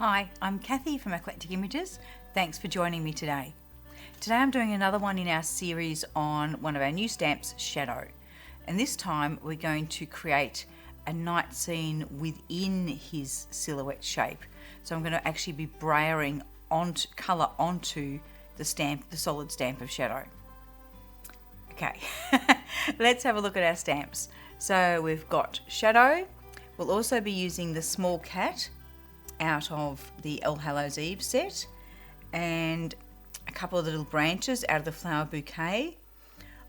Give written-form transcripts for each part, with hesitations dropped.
Hi, I'm Kathy from Eclectic Images. Thanks for joining me today. Today I'm doing another one in our series on one of our new stamps, Shadow. And this time we're going to create a night scene within his silhouette shape. So I'm going to actually be brayering colour onto the stamp, the solid stamp of Shadow. Okay, let's have a look at our stamps. So we've got Shadow. We'll also be using the small cat out of the Hallows Eve set, and a couple of the little branches out of the flower bouquet.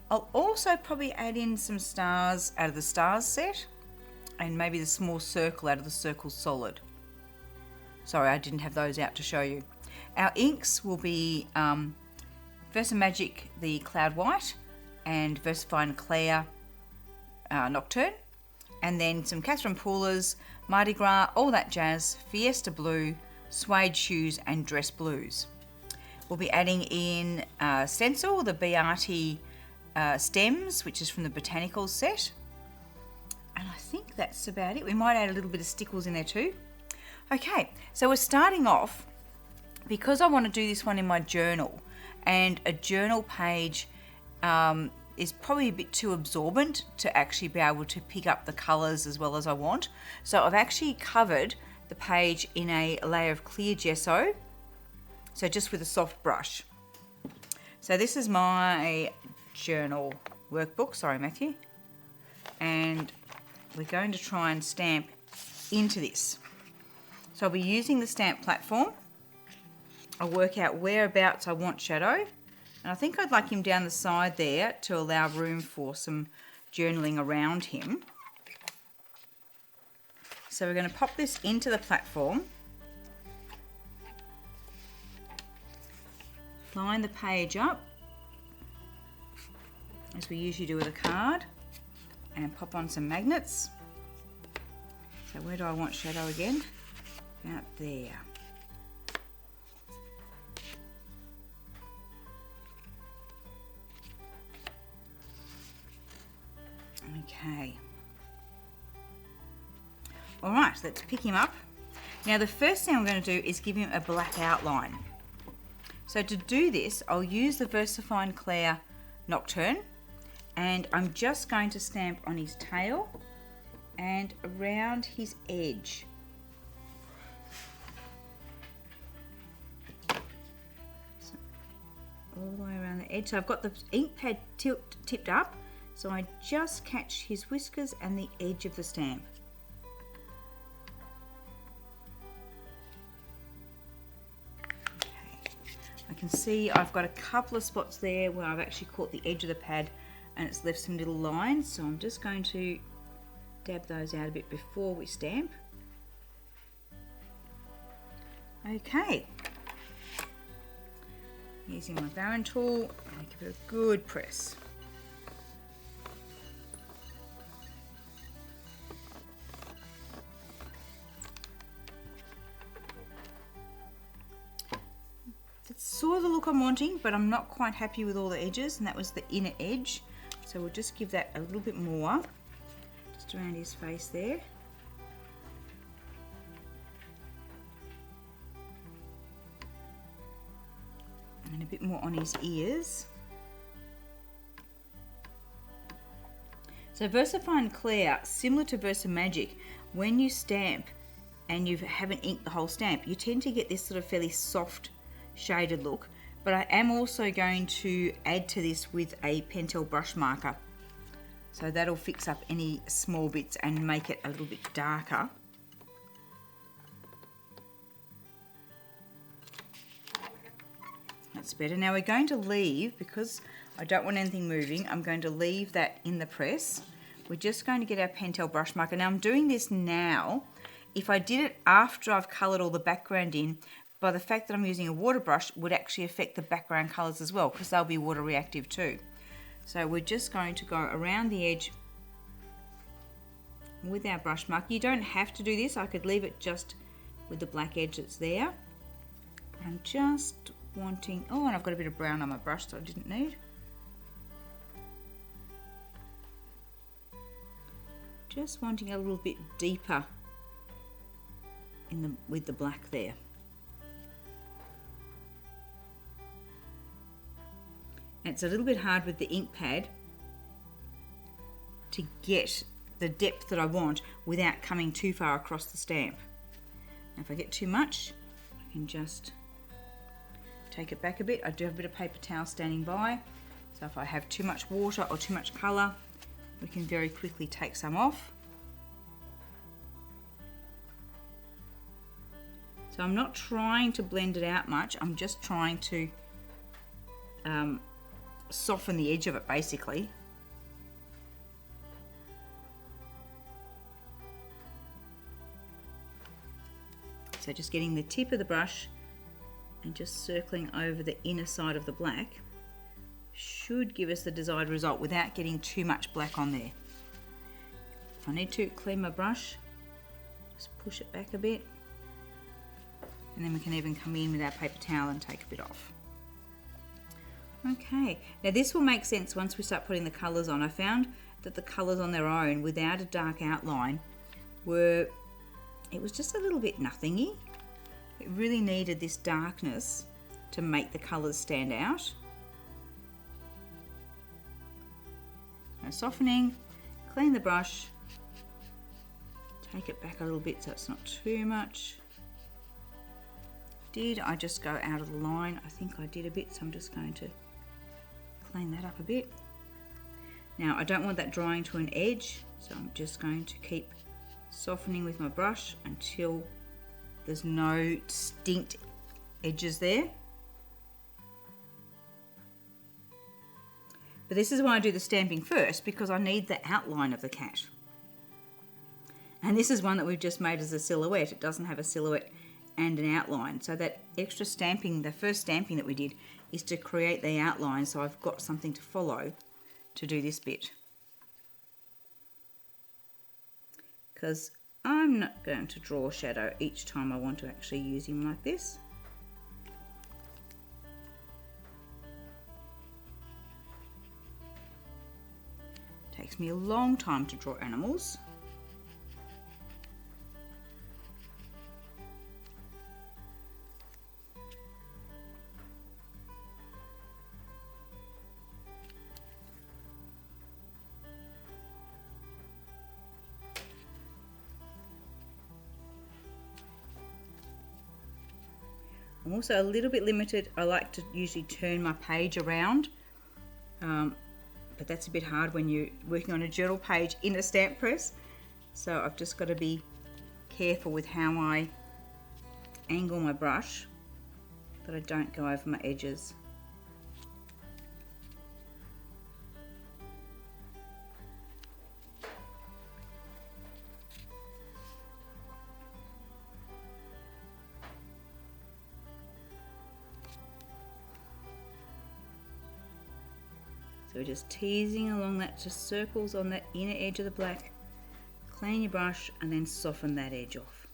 I'll also probably add in some stars out of the stars set, and maybe the small circle out of the circle solid. Sorry, I didn't have those out to show you. Our inks will be Versamagic, the Cloud White, and Versafine Clair Nocturne, and then some Catherine Poolers, Mardi Gras, all that jazz, Fiesta Blue, Suede shoes and dress blues. We'll be adding in Stencil, the Arty stems, which is from the Botanical set. And I think that's about it. We might add a little bit of stickles in there too. Okay, so we're starting off, because I want to do this one in my journal, and a journal page is probably a bit too absorbent to actually be able to pick up the colours as well as I want. So I've actually covered the page in a layer of clear gesso, so just with a soft brush. So this is my journal workbook, sorry Matthew, and we're going to try and stamp into this. So I'll be using the stamp platform. I'll work out whereabouts I want Shadow. And I think I'd like him down the side there to allow room for some journaling around him. So we're going to pop this into the platform. Line the page up, as we usually do with a card, and pop on some magnets. So where do I want Shadow again? Out there. Okay. All right, let's pick him up. Now the first thing I'm going to do is give him a black outline. So to do this, I'll use the Versafine Clair Nocturne, and I'm just going to stamp on his tail and around his edge. So all the way around the edge. So I've got the ink pad tipped up, so I just catch his whiskers and the edge of the stamp. Okay. I can see I've got a couple of spots there where I've actually caught the edge of the pad and it's left some little lines, so I'm just going to dab those out a bit before we stamp. Okay. Using my Barren tool, I give it a good press. It's sort of the look I'm wanting, but I'm not quite happy with all the edges, and that was the inner edge. So we'll just give that a little bit more, just around his face there. And a bit more on his ears. So Versafine Clair, similar to Versamagic, when you stamp and you haven't inked the whole stamp, you tend to get this sort of fairly soft shaded look, but I am also going to add to this with a Pentel brush marker, so that'll fix up any small bits and make it a little bit darker. That's better. Now we're going to leave, because I don't want anything moving, I'm going to leave that in the press. We're just going to get our Pentel brush marker. Now I'm doing this now. If I did it after I've coloured all the background in, by the fact that I'm using a water brush, would actually affect the background colours as well, because they'll be water reactive too. So we're just going to go around the edge with our brush mark. You don't have to do this. I could leave it just with the black edge that's there. I'm just wanting, oh, and I've got a bit of brown on my brush that I didn't need. Just wanting a little bit deeper with the black there. And it's a little bit hard with the ink pad to get the depth that I want without coming too far across the stamp. And if I get too much, I can just take it back a bit. I do have a bit of paper towel standing by, so if I have too much water or too much colour, we can very quickly take some off. So I'm not trying to blend it out much, I'm just trying to soften the edge of it basically. So just getting the tip of the brush and just circling over the inner side of the black should give us the desired result without getting too much black on there. If I need to clean my brush, just push it back a bit, and then we can even come in with our paper towel and take a bit off. Okay, now this will make sense once we start putting the colours on. I found that the colours on their own without a dark outline it was just a little bit nothingy. It really needed this darkness to make the colours stand out. Now softening, clean the brush, take it back a little bit so it's not too much. Did I just go out of the line? I think I did a bit, so I'm just going to clean that up a bit. Now I don't want that drying to an edge, so I'm just going to keep softening with my brush until there's no distinct edges there. But this is why I do the stamping first, because I need the outline of the cat. And this is one that we've just made as a silhouette. It doesn't have a silhouette and an outline. So that extra stamping, the first stamping that we did, is to create the outline so I've got something to follow to do this bit. Because I'm not going to draw a shadow each time I want to actually use him like this. Takes me a long time to draw animals. I'm also a little bit limited. I like to usually turn my page around, but that's a bit hard when you're working on a journal page in a stamp press. So I've just got to be careful with how I angle my brush, that I don't go over my edges. So we're just teasing along that, just circles on that inner edge of the black. Clean your brush and then soften that edge off.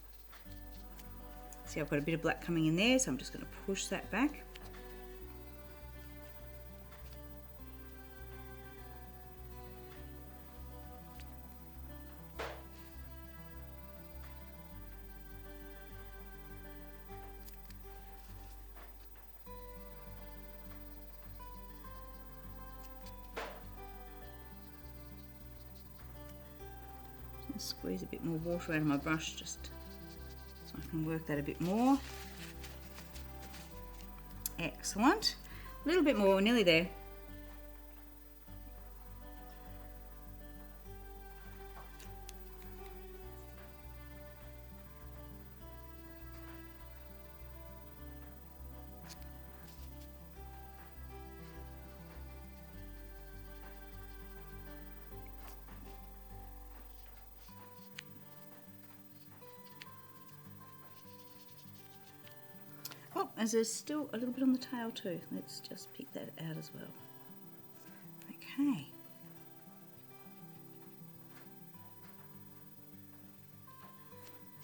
See, I've got a bit of black coming in there, so I'm just going to push that back. Squeeze a bit more water out of my brush just so I can work that a bit more. Excellent. A little bit more, we're nearly there. Oh, and there's still a little bit on the tail too. Let's just pick that out as well. Okay.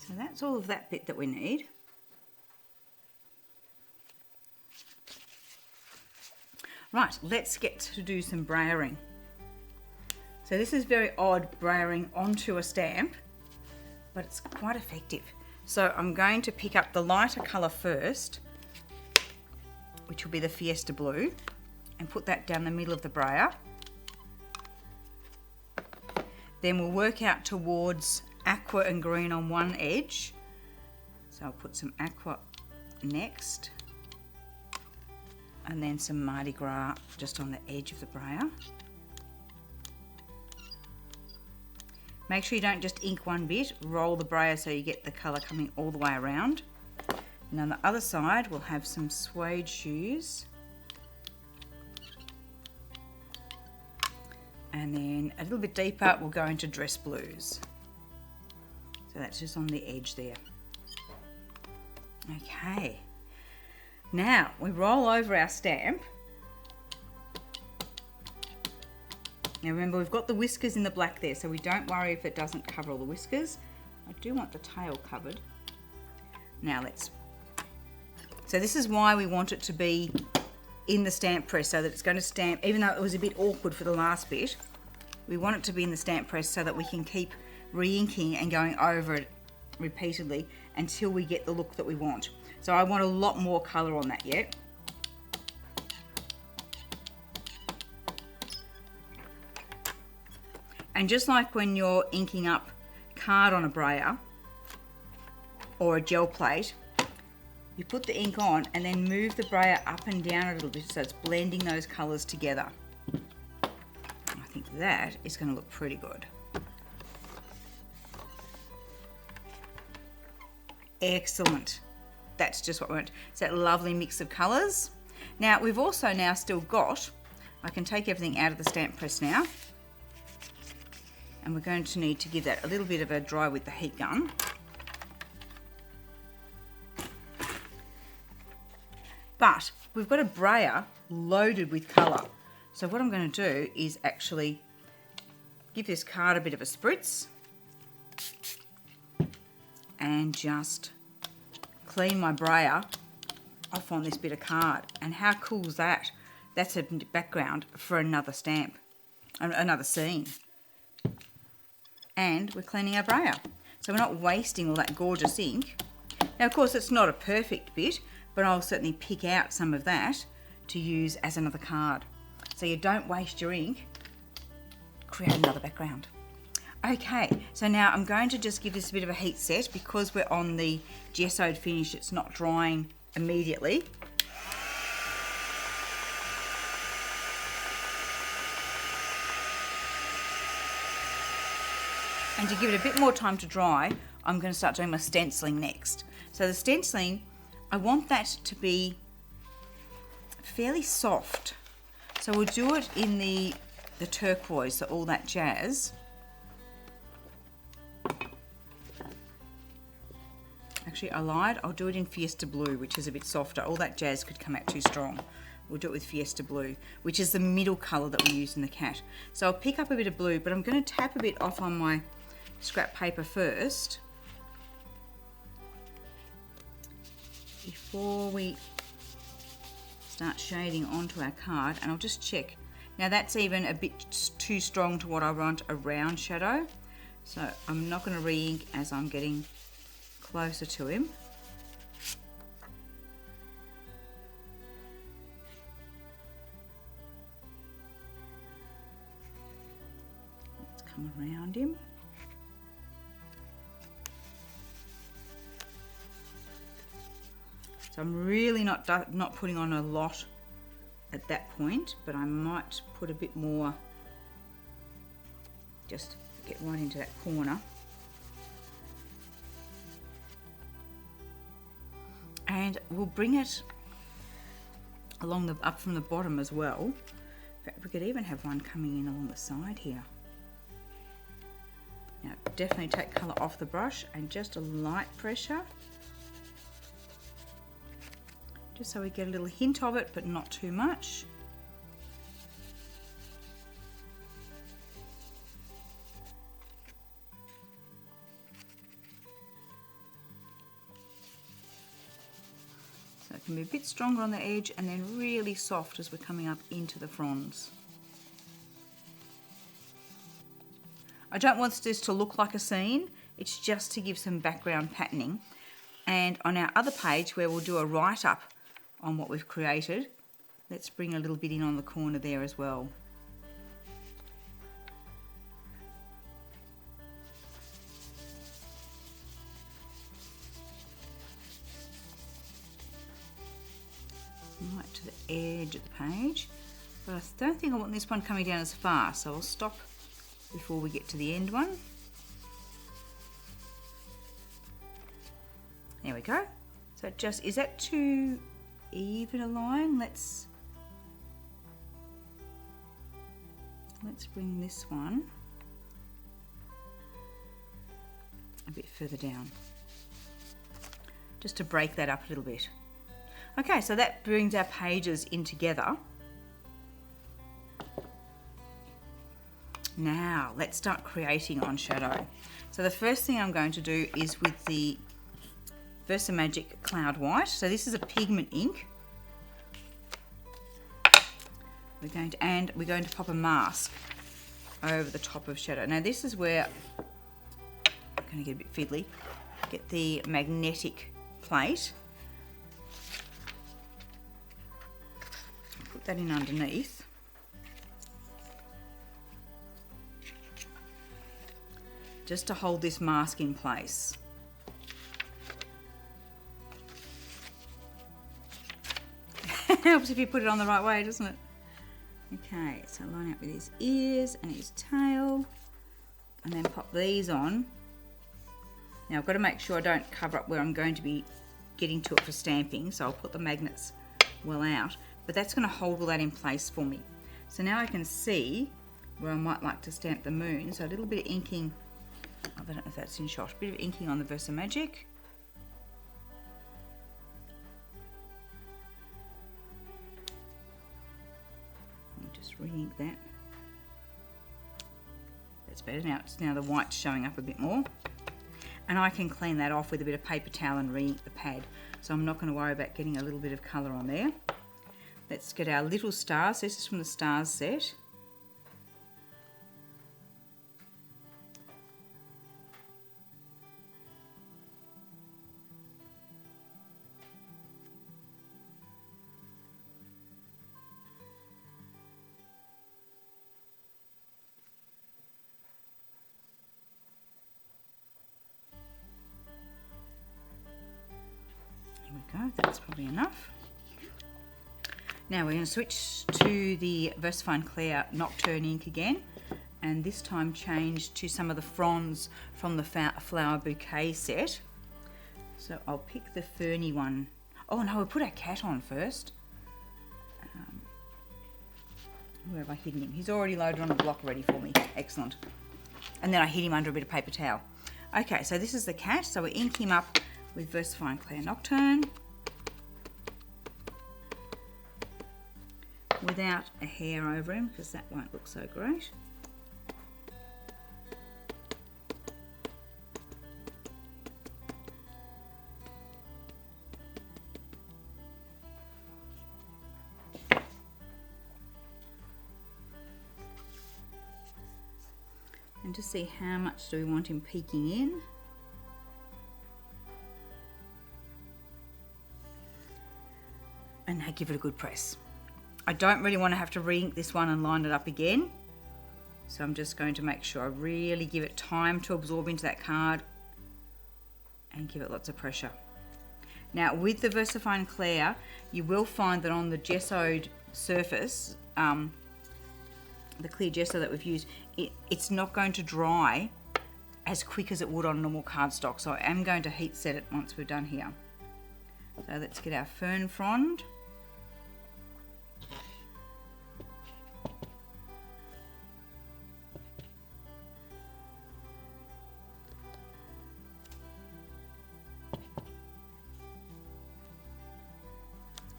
So that's all of that bit that we need. Right, let's get to do some brayering. So this is very odd brayering onto a stamp, but it's quite effective. So I'm going to pick up the lighter colour first, which will be the Fiesta blue, and put that down the middle of the brayer. Then we'll work out towards aqua and green on one edge. So I'll put some aqua next, and then some Mardi Gras just on the edge of the brayer. Make sure you don't just ink one bit, roll the brayer so you get the colour coming all the way around. And on the other side we'll have some suede shoes. And then a little bit deeper we'll go into dress blues. So that's just on the edge there. Okay. Now we roll over our stamp. Now remember, we've got the whiskers in the black there, so we don't worry if it doesn't cover all the whiskers. I do want the tail covered. Now so this is why we want it to be in the stamp press, so that it's going to stamp, even though it was a bit awkward for the last bit, we want it to be in the stamp press so that we can keep re-inking and going over it repeatedly until we get the look that we want. So I want a lot more colour on that yet. And just like when you're inking up card on a brayer or a gel plate, you put the ink on and then move the brayer up and down a little bit so it's blending those colours together. I think that is going to look pretty good. Excellent. That's just what we want. It's that lovely mix of colours. Now we've also now still got, I can take everything out of the stamp press now. And we're going to need to give that a little bit of a dry with the heat gun. But we've got a brayer loaded with colour. So what I'm going to do is actually give this card a bit of a spritz and just clean my brayer off on this bit of card. And how cool is that? That's a background for another stamp, another scene. And we're cleaning our brayer, so we're not wasting all that gorgeous ink. Now of course it's not a perfect bit, but I'll certainly pick out some of that to use as another card. So you don't waste your ink, create another background. Okay, so now I'm going to just give this a bit of a heat set because we're on the gessoed finish, it's not drying immediately. And to give it a bit more time to dry, I'm going to start doing my stenciling next. So the stenciling, I want that to be fairly soft. So we'll do it in the turquoise, so all that jazz. Actually, I lied. I'll do it in Fiesta blue, which is a bit softer. All that jazz could come out too strong. We'll do it with Fiesta blue, which is the middle colour that we use in the cat. So I'll pick up a bit of blue, but I'm going to tap a bit off on my scrap paper first before we start shading onto our card, and I'll just check. Now that's even a bit too strong to what I want a round shadow, so I'm not going to re-ink as I'm getting closer to him. Let's come around him. So I'm really not putting on a lot at that point, but I might put a bit more, just get right into that corner. And we'll bring it along up from the bottom as well. In fact, we could even have one coming in along the side here. Now definitely take colour off the brush and just a light pressure. Just so we get a little hint of it, but not too much. So it can be a bit stronger on the edge and then really soft as we're coming up into the fronds. I don't want this to look like a scene. It's just to give some background patterning. And on our other page where we'll do a write-up on what we've created, let's bring a little bit in on the corner there as well. Right to the edge of the page. But I don't think I want this one coming down as far, so I'll stop before we get to the end one. There we go. So just, is that too even a line? Let's bring this one a bit further down, just to break that up a little bit. Okay, so that brings our pages in together. Now, let's start creating on shadow. So the first thing I'm going to do is with the Versamagic Cloud White. So this is a pigment ink. We're going to pop a mask over the top of shadow. Now this is where I'm going to get a bit fiddly. Get the magnetic plate. Put that in underneath. Just to hold this mask in place. Helps if you put it on the right way, doesn't it? Okay, so line up with his ears and his tail, and then pop these on. Now I've got to make sure I don't cover up where I'm going to be getting to it for stamping, so I'll put the magnets well out, but that's going to hold all that in place for me. So now I can see where I might like to stamp the moon, so a little bit of inking. I don't know if that's in shot. A bit of inking on the Versamagic. I'll just re-ink that. That's better. Now the white's showing up a bit more. And I can clean that off with a bit of paper towel and re-ink the pad. So I'm not going to worry about getting a little bit of colour on there. Let's get our little stars. This is from the stars set. Go, that's probably enough. Now we're going to switch to the Versafine Clair Nocturne ink again, and this time change to some of the fronds from the flower bouquet set. So I'll pick the ferny one. Oh no, we'll put our cat on first. Where have I hidden him? He's already loaded on a block ready for me. Excellent. And then I hid him under a bit of paper towel. Okay, so this is the cat, so we ink him up with Versafine Clair Nocturne. Without a hair over him, because that won't look so great. And to see how much do we want him peeking in. And now give it a good press. I don't really want to have to re-ink this one and line it up again. So I'm just going to make sure I really give it time to absorb into that card and give it lots of pressure. Now with the Versafine Clair, you will find that on the gessoed surface, the clear gesso that we've used, it's not going to dry as quick as it would on normal cardstock. So I am going to heat set it once we're done here. So let's get our fern frond.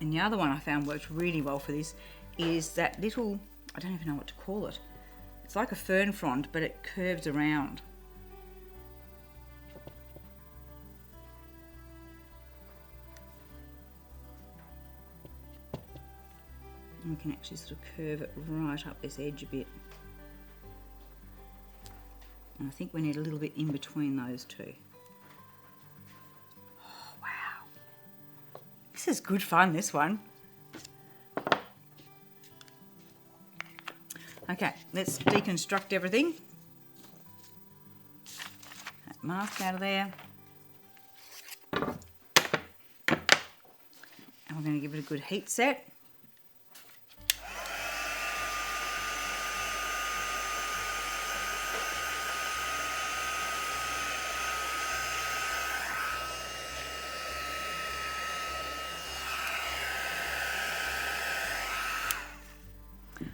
And the other one I found worked really well for this is that little, I don't even know what to call it. It's like a fern frond, but it curves around. And we can actually sort of curve it right up this edge a bit. And I think we need a little bit in between those two. Oh, wow. This is good fun, this one. Okay, let's deconstruct everything. That mask out of there. And we're going to give it a good heat set.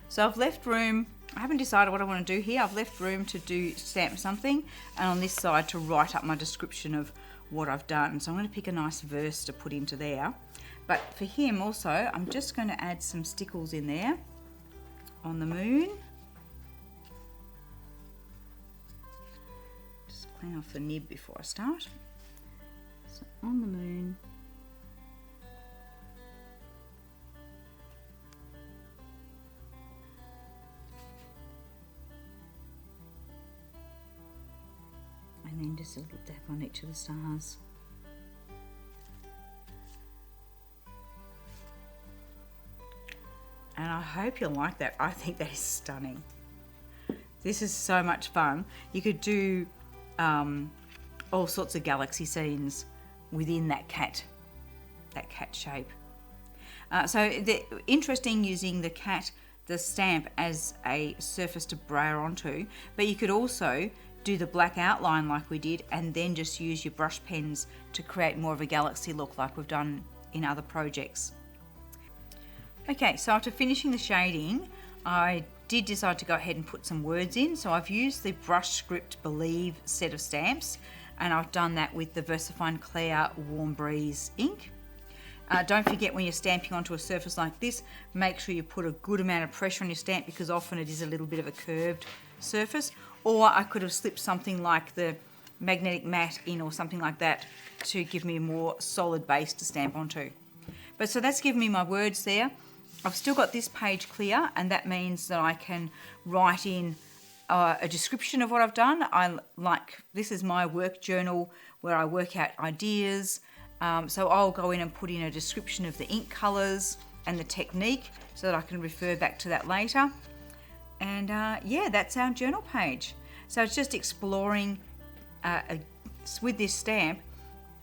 So I've left room, I haven't decided what I want to do here. I've left room to stamp something, and on this side to write up my description of what I've done. So I'm going to pick a nice verse to put into there. But for him also, I'm just going to add some stickles in there on the moon. Just clean off the nib before I start. So on the moon. And then just a little dab on each of the stars. And I hope you'll like that. I think that is stunning. This is so much fun. You could do all sorts of galaxy scenes within that cat shape. So interesting using the stamp as a surface to brayer onto, but you could also do the black outline like we did and then just use your brush pens to create more of a galaxy look like we've done in other projects. Okay, so after finishing the shading, I did decide to go ahead and put some words in. So I've used the Brush Script Believe set of stamps, and I've done that with the Versafine Clair Warm Breeze ink. Don't forget, when you're stamping onto a surface like this, make sure you put a good amount of pressure on your stamp, because often it is a little bit of a curved surface. Or I could have slipped something like the magnetic mat in or something like that to give me a more solid base to stamp onto. But so that's given me my words there. I've still got this page clear, and that means that I can write in a description of what I've done. This is my work journal where I work out ideas. So I'll go in and put in a description of the ink colours and the technique so that I can refer back to that later. And yeah, that's our journal page. So it's just exploring, with this stamp,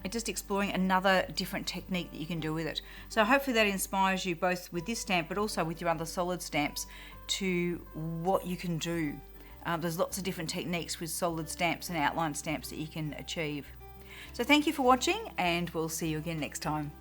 just exploring another different technique that you can do with it. So hopefully that inspires you both with this stamp, but also with your other solid stamps, to what you can do. There's lots of different techniques with solid stamps and outline stamps that you can achieve. So thank you for watching, and we'll see you again next time.